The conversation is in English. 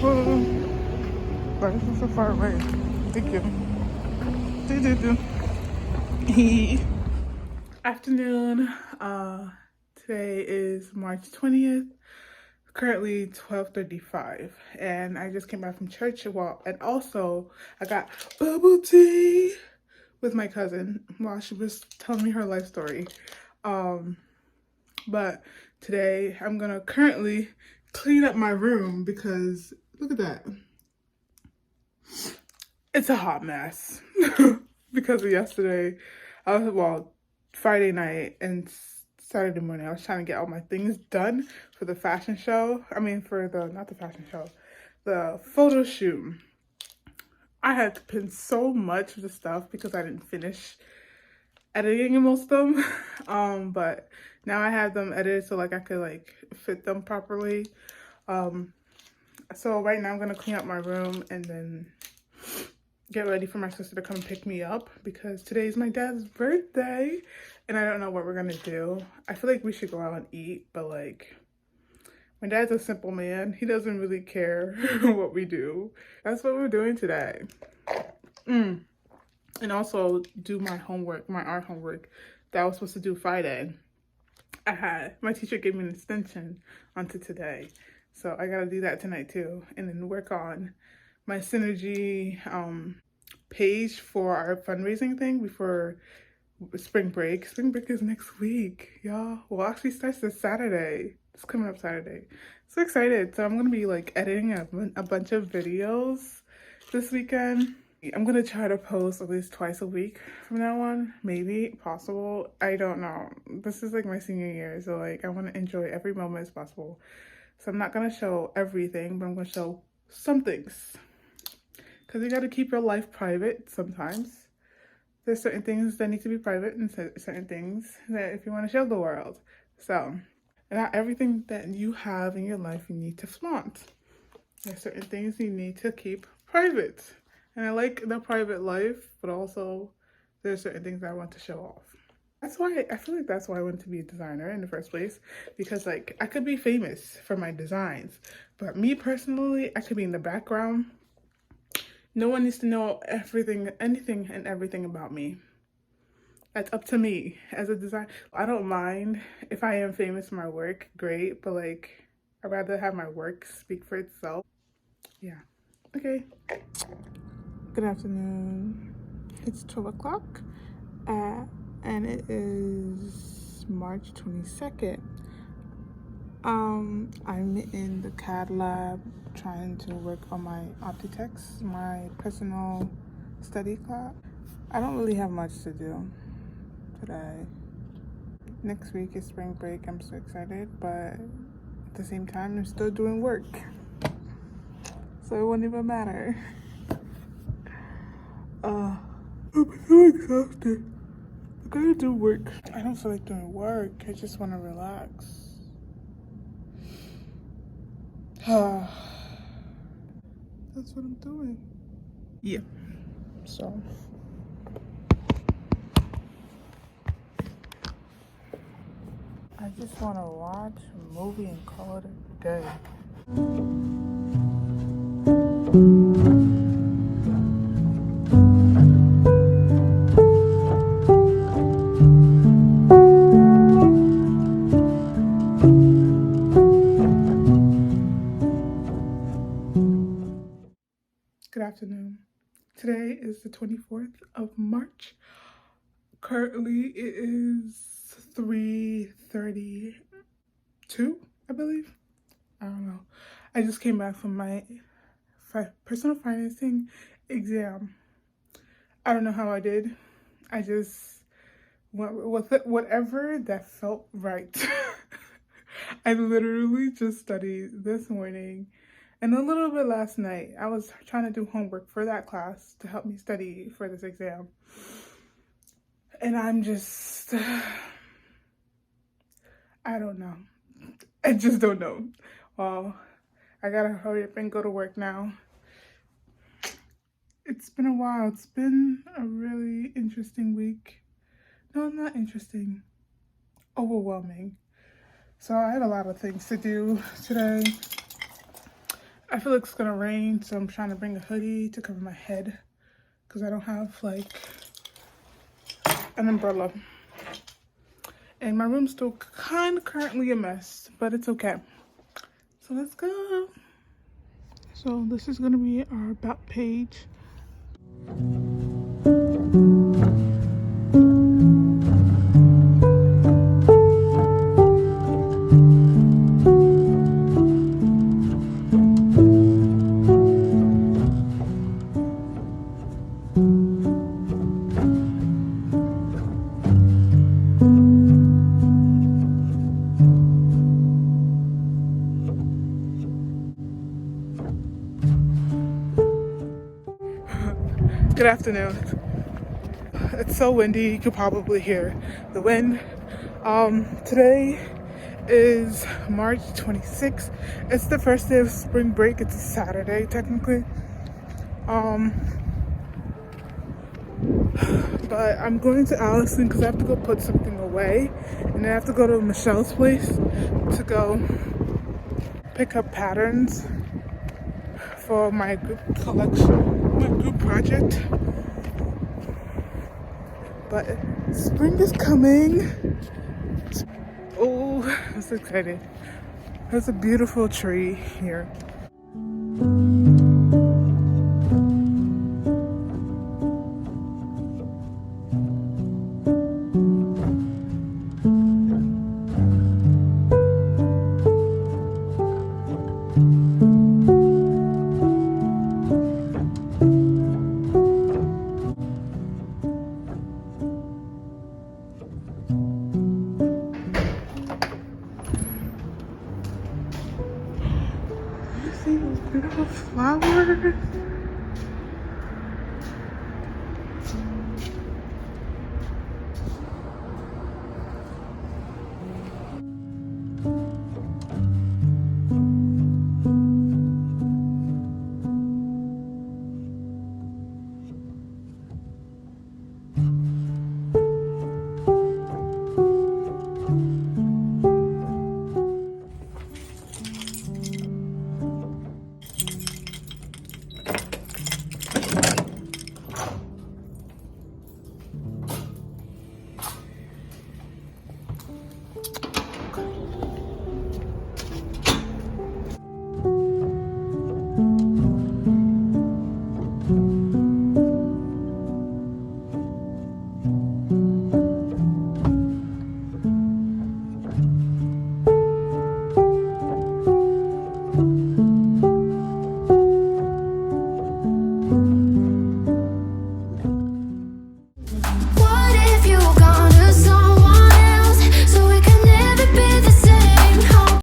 This is so far away. Thank you. Afternoon. Today is March 20th. Currently 12:35, and I just came back from church. Well, and also I got bubble tea with my cousin while she was telling me her life story. But today I'm gonna currently clean up my room because look at that. It's a hot mess because of yesterday. Friday night and Saturday morning, I was trying to get all my things done for the fashion show. Not the fashion show, the photo shoot. I had to pin so much of the stuff because I didn't finish editing most of them. But now I have them edited so like I could like fit them properly. So right now I'm gonna clean up my room and then get ready for my sister to come pick me up because today's my dad's birthday and I don't know what we're gonna do. I feel like we should go out and eat, but like my dad's a simple man. He doesn't really care what we do. That's what we're doing today. And also do my homework, my art homework that I was supposed to do Friday. My teacher gave me an extension onto today. So I gotta do that tonight too. And then work on my Synergy page for our fundraising thing before spring break. Spring break is next week, y'all. Well, actually starts this Saturday. It's coming up Saturday. So excited. So I'm gonna be like editing a bunch of videos this weekend. I'm gonna try to post at least twice a week from now on, maybe possible. I don't know. This is like my senior year, so like I want to enjoy every moment as possible. So I'm not gonna show everything, but I'm gonna show some things. Because you got to keep your life private sometimes. There's certain things that need to be private and certain things that if you want to show the world. So, not everything that you have in your life you need to flaunt. There's certain things you need to keep private. And I like the private life, but also there's certain things I want to show off. That's why, I feel like that's why I wanted to be a designer in the first place. Because like, I could be famous for my designs. But me personally, I could be in the background. No one needs to know anything and everything about me. That's up to me as a designer. I don't mind if I am famous for my work, great, but like, I'd rather have my work speak for itself. Yeah. Okay. Good afternoon. It's 12 o'clock and it is March 22nd. I'm in the CAD lab trying to work on my Optitex, my personal study class. I don't really have much to do today. Next week is spring break. I'm so excited, but at the same time, I'm still doing work. So it won't even matter. I'm so exhausted. I gotta do work. I don't feel like doing work. I just want to relax. That's what I'm doing. Yeah. So. I just want to watch a movie and call it a day. Good afternoon. Today is the 24th of March. Currently it is 3:32, I believe. I don't know. I just came back from my personal financing exam. I don't know how I did. I just went with it, whatever that felt right. I literally just studied this morning and a little bit last night. I was trying to do homework for that class to help me study for this exam. And I'm just, I don't know. I just don't know. Well, I gotta hurry up and go to work now. It's been a while. It's been a really interesting week. No, not interesting. Overwhelming. So I had a lot of things to do today. I feel like it's gonna rain, so I'm trying to bring a hoodie to cover my head because I don't have like an umbrella. And my room's still kind of currently a mess, but it's okay. So let's go. So this is gonna be our about page. Good afternoon. It's so windy, you could probably hear the wind. Today is March 26th. It's the first day of spring break. It's a Saturday technically. But I'm going to Allison because I have to go put something away, and I have to go to Michelle's place to go pick up patterns for my group collection, my group project. But spring is coming. Oh, I'm so excited. There's a beautiful tree here. See those beautiful flowers?